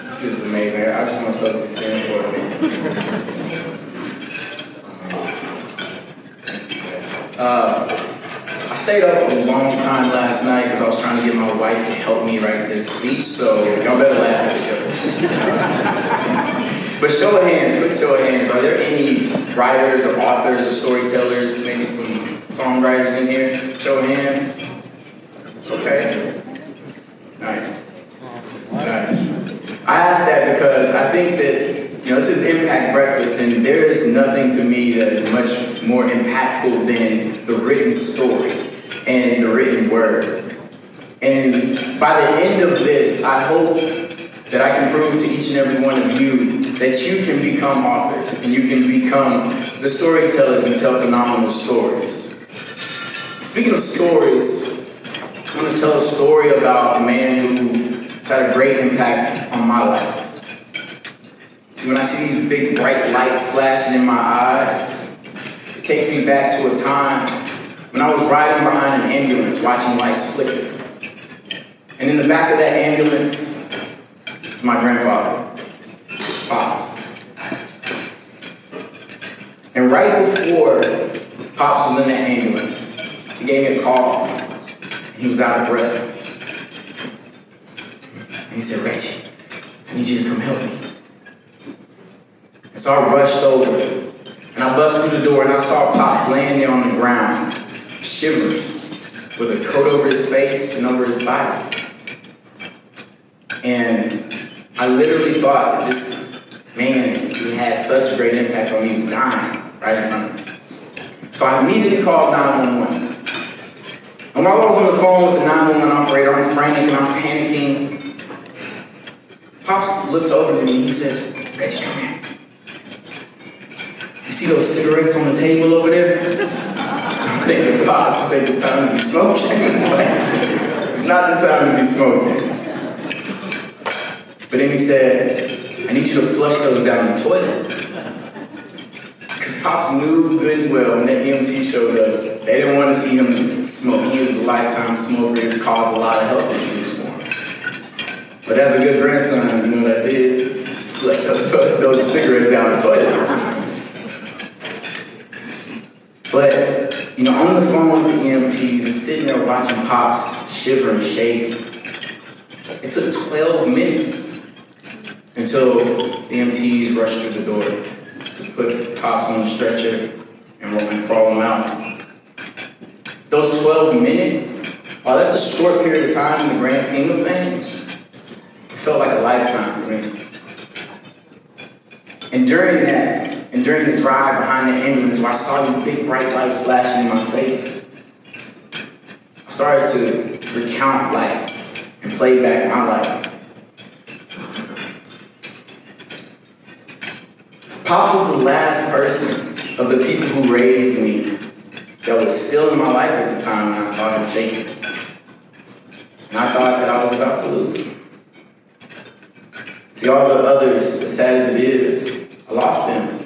This is amazing. I just want to soak this in for a minute. I stayed up a long time last night because I was trying to get my wife to help me write this speech, so y'all better laugh at the jokes. But show of hands, quick show of hands. Are there any writers or authors or storytellers, maybe some songwriters in here? Show of hands. Okay. Nice. Nice. I asked that because I think that, this is Impact Breakfast, and there is nothing to me that is much more impactful than the written story and the written word. And by the end of this, I hope that I can prove to each and every one of you that you can become authors and you can become the storytellers and tell phenomenal stories. Speaking of stories, I want to tell a story about a man who's had a great impact on my life. See, when I see these big bright lights flashing in my eyes, it takes me back to a time when I was riding behind an ambulance watching lights flicker. And in the back of that ambulance is my grandfather, Pops. And right before Pops was in that ambulance, he gave me a call. He was out of breath. And he said, "Reggie, I need you to come help me." And so I rushed over, and I bust through the door, and I saw Pops laying there on the ground, shivering, with a coat over his face and over his body. And I literally thought that this man who had such a great impact on me was dying right in front of me. So I immediately called 911. And while I was on the phone with the 911 operator, I'm frantic and I'm panicking. Pops looks over to me and he says, "Reggie, come here. You see those cigarettes on the table over there?" I'm thinking, "Pops, this ain't the time to be smoking." It's not the time to be smoking. But then he said, "I need you to flush those down the toilet." Because Pops knew good and well when that EMT showed up, they didn't want to see him smoke. He was a lifetime smoker. It caused a lot of health issues for him. But as a good grandson, what I did? Flush those cigarettes down the toilet. But, on the phone with the EMTs and sitting there watching Pops shiver and shake, it took 12 minutes until the EMTs rushed through the door to put Pops on the stretcher and crawl him out. Those 12 minutes, while that's a short period of time in the grand scheme of things, it felt like a lifetime for me. And during the drive behind the ambulance where I saw these big bright lights flashing in my face, I started to recount life and play back my life. Pops was the last person of the people who raised me that was still in my life at the time when I saw him shaking. And I thought that I was about to lose him. See, all the others, as sad as it is, I lost them,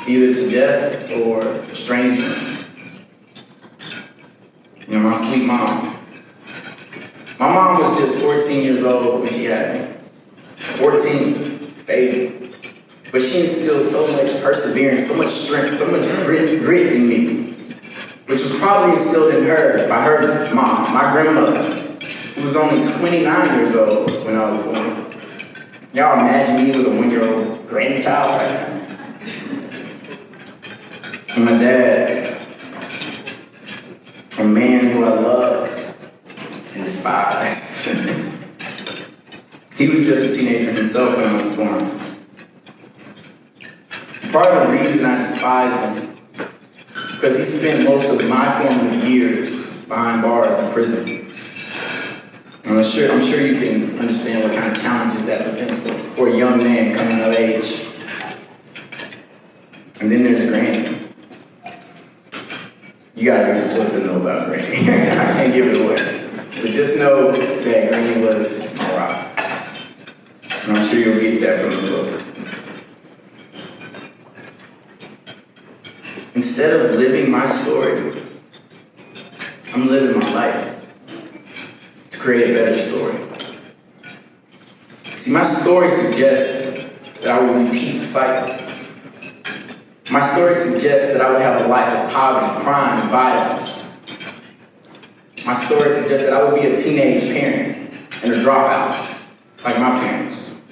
either to death or estrangement. My sweet mom. My mom was just 14 years old when she had me. 14, baby. But she instilled so much perseverance, so much strength, so much grit in me, which was probably instilled in her by her mom, my grandmother, who was only 29 years old when I was born. Y'all imagine me with a 1-year-old grandchild right now? And my dad, a man who I love and despise. He was just a teenager himself when I was born. Part of the reason I despise him is because he spent most of my formative years behind bars in prison. And I'm sure you can understand what kind of challenges that presents for a young man coming of age. And then there's Granny. You gotta read the book to know about Granny. I can't give it away. But just know that Granny was my rock. And I'm sure you'll get that from the book. Instead of living my story, I'm living my life to create a better story. See, my story suggests that I will repeat the cycle. My story suggests that I would have a life of poverty, crime, and violence. My story suggests that I would be a teenage parent and a dropout, like my parents.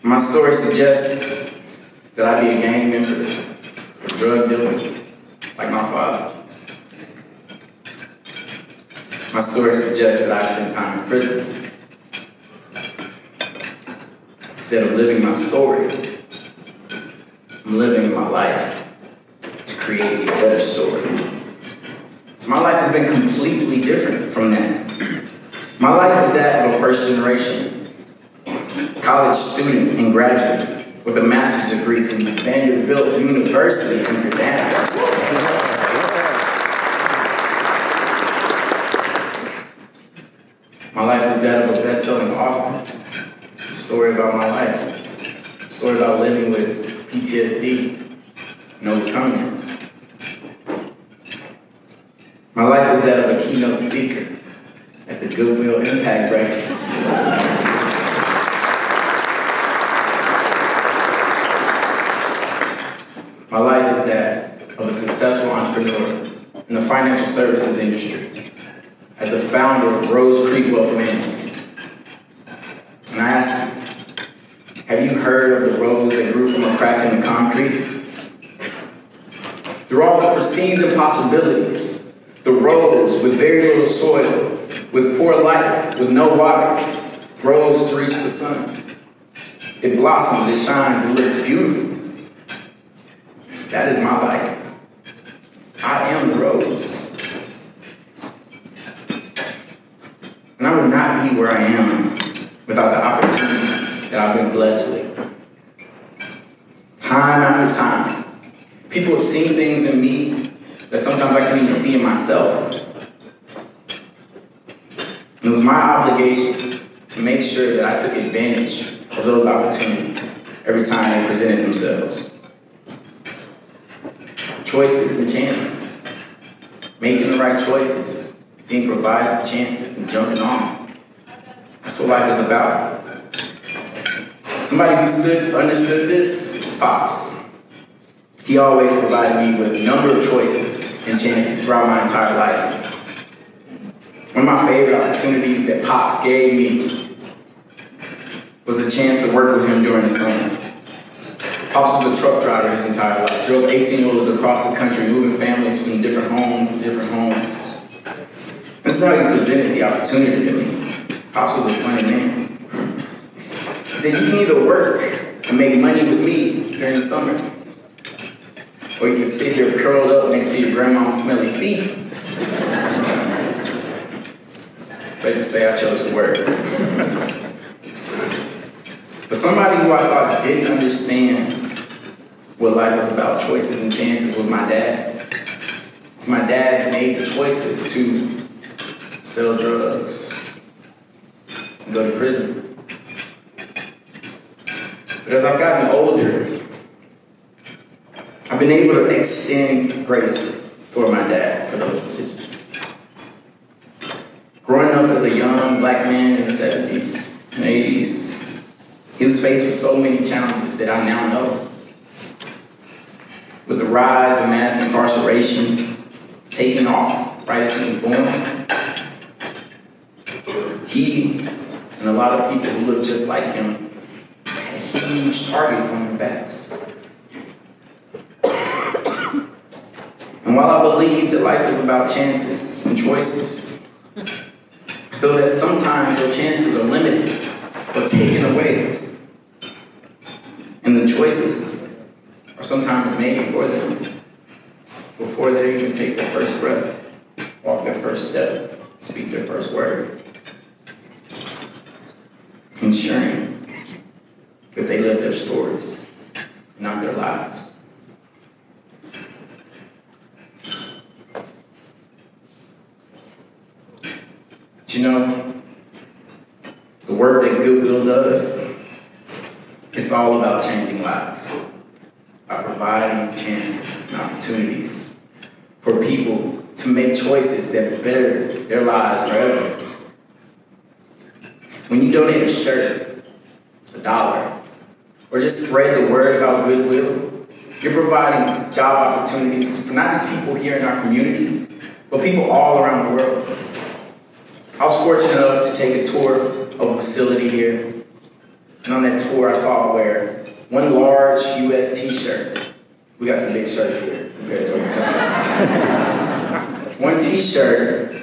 My story suggests that I'd be a gang member, a drug dealer, like my father. My story suggests that I spend time in prison. Instead of living my story, I'm living my life to create a better story. So my life has been completely different from that. My life is that of a first generation college student and graduate with a master's degree from Vanderbilt University in Virginia. My life is that of a bestselling author. A story about my life. A story about living with PTSD and overcoming it. My life is that of a keynote speaker at the Goodwill Impact Breakfast. My life is that of a successful entrepreneur in the financial services industry as the founder of Rose Creek Wealth Management. And I ask you, have you heard of the rose that grew from a crack in the concrete? Through all the perceived impossibilities, the rose with very little soil, with poor light, with no water, grows to reach the sun. It blossoms, it shines, it looks beautiful. That is my life. I am the rose. And I would not be where I am without the opportunities that I've been blessed with. Time after time, people have seen things in me that sometimes I can't even see in myself. It was my obligation to make sure that I took advantage of those opportunities every time they presented themselves. Choices and chances. Making the right choices. Being provided chances and jumping on. That's what life is about. Somebody who understood this was Pops. He always provided me with a number of choices and chances throughout my entire life. One of my favorite opportunities that Pops gave me was the chance to work with him during the summer. Pops was a truck driver his entire life, drove 18-wheelers across the country, moving families from different homes to different homes. This is how he presented the opportunity to me. Pops was a funny man. He said, you can either work and make money with me during the summer, or you can sit here curled up next to your grandma's smelly feet. Safe to say I chose to work. But somebody who I thought didn't understand what life was about, choices and chances, was my dad. So my dad made the choices to sell drugs, and go to prison. But as I've gotten older, I've been able to extend grace toward my dad for those decisions. Growing up as a young black man in the 70s and 80s, he was faced with so many challenges that I now know. With the rise of mass incarceration taking off right as he was born, he and a lot of people who look just like him had huge targets on their backs. And while I believe that life is about chances and choices, I feel that sometimes the chances are limited or taken away. And the choices are sometimes made for them before they even take their first breath, walk their first step, speak their first word. Ensuring that they live their stories, not their lives. But you know, the work that Goodwill does, it's all about changing lives, by providing chances and opportunities for people to make choices that better their lives forever. When you donate a shirt, $1, or just spread the word about Goodwill, you're providing job opportunities for not just people here in our community, but people all around the world. I was fortunate enough to take a tour of a facility here. And on that tour, I saw where one large U.S. t-shirt, we got some big shirts here compared to other countries. One t-shirt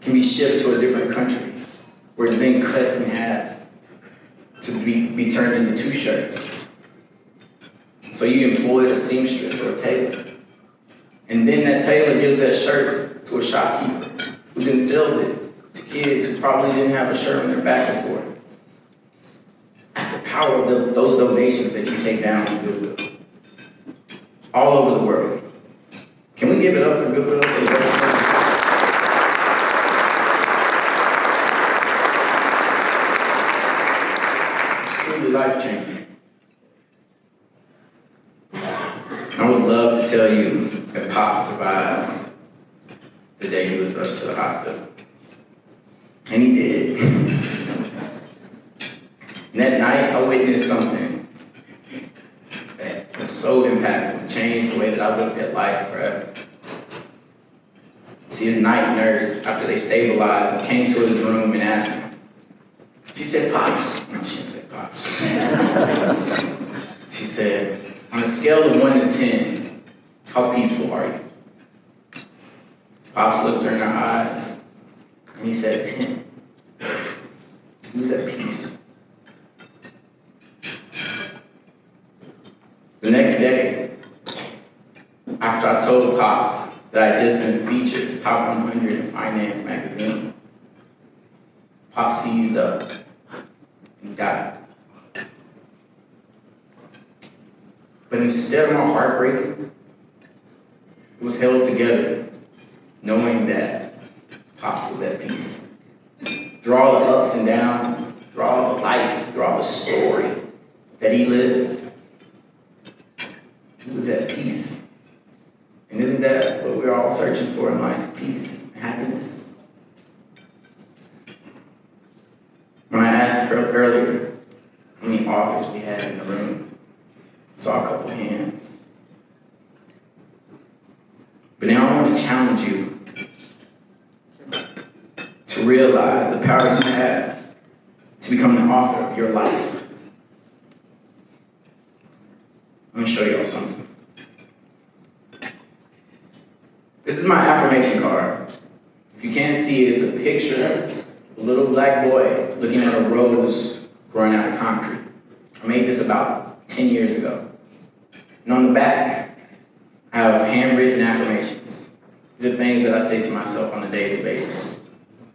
can be shipped to a different country, where it's been cut in half to be turned into 2 shirts. So you employed a seamstress or a tailor. And then that tailor gives that shirt to a shopkeeper, who then sells it to kids who probably didn't have a shirt on their back before. That's the power of those donations that you take down to Goodwill. All over the world. Can we give it up for Goodwill? It's truly life-changing. I would love to tell you that Pop survived the day he was rushed to the hospital. And he did. And that night, I witnessed something that was so impactful. It changed the way that I looked at life forever. See, his night nurse, after they stabilized, and came to his room and asked him. She said, "Pops." No, she didn't say Pops. She said, "On a scale of 1 to 10, how peaceful are you?" Pops looked her in her eyes, and he said 10. He was at peace. The next day, after I told Pops that I'd just been featured as top 100 in Finance magazine, Pops seized up and died. But instead of my heart breaking, it was held together, knowing that Pops was at peace. Through all the ups and downs, through all the life, through all the story that he lived, he was at peace. And isn't that what we're all searching for in life? Peace, happiness. When I asked her earlier how many authors we had in the room, I saw a couple hands. But now I want to challenge you to realize the power you have to become the author of your life. Let me show y'all something. This is my affirmation card. If you can't see it, it's a picture of a little black boy looking at a rose growing out of concrete. I made this about 10 years ago. And on the back, I have handwritten affirmations. These are things that I say to myself on a daily basis.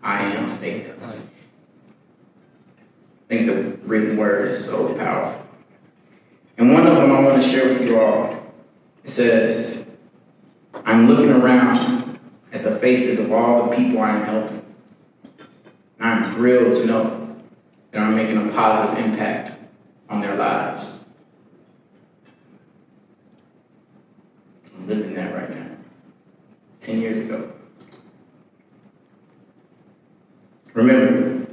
I am statements. I think the written word is so powerful. And one of them I want to share with you all. It says, "I'm looking around at the faces of all the people I'm helping. And I'm thrilled to know that I'm making a positive impact on their lives." I'm living that right now. 10 years ago. Remember,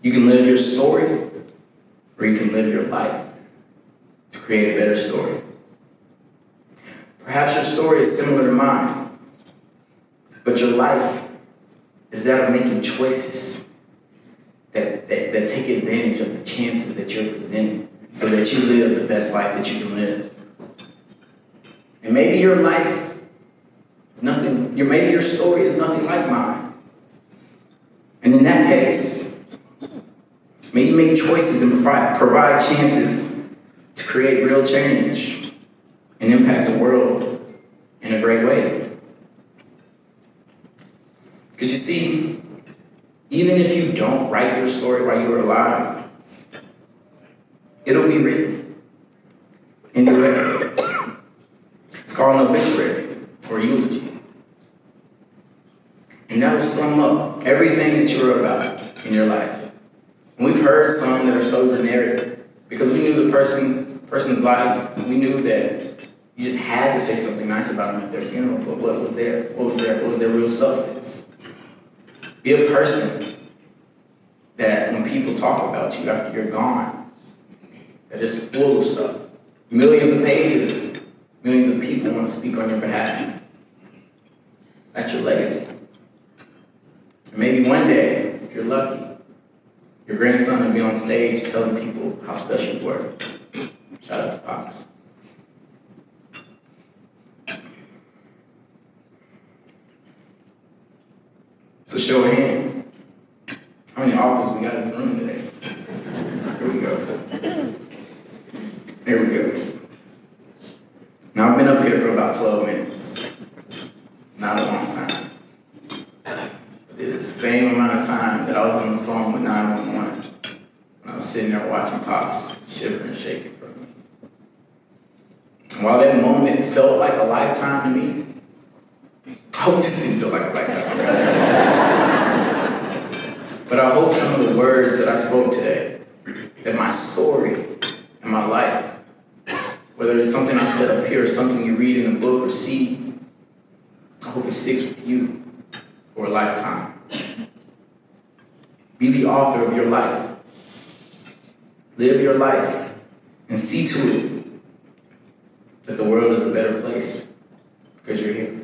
you can live your story, or you can live your life to create a better story. Perhaps your story is similar to mine, but your life is that of making choices that take advantage of the chances that you're presented so that you live the best life that you can live. And maybe your life is nothing, maybe your story is nothing like mine. And in that case, may you make choices and provide chances to create real change and impact the world in a great way. Because you see, even if you don't write your story while you are alive, it'll be written indirectly. It's called an obituary or eulogy. And that'll sum up everything that you're about in your life. And we've heard some that are so generic because we knew the person's life. We knew that you just had to say something nice about them at their funeral. But what was their real substance? Be a person that when people talk about you after you're gone, that it's full of stuff. Millions of pages, millions of people want to speak on your behalf. That's your legacy. And maybe one day, if you're lucky, your grandson will be on stage telling people how special you were. Shout out to Pops. So show of hands. How many authors we got in the room today? Here we go. There we go. Now I've been up here for about 12 minutes. Not a long time. But it's the same amount of time that I was on the phone with 911 when I was sitting there watching Pops shiver and shake in front of me. And while that moment felt like a lifetime to me, I hope this didn't feel like a lifetime. But I hope some of the words that I spoke today, that my story and my life, whether it's something I said up here or something you read in a book or see, I hope it sticks with you for a lifetime. Be the author of your life. Live your life and see to it that the world is a better place because you're here.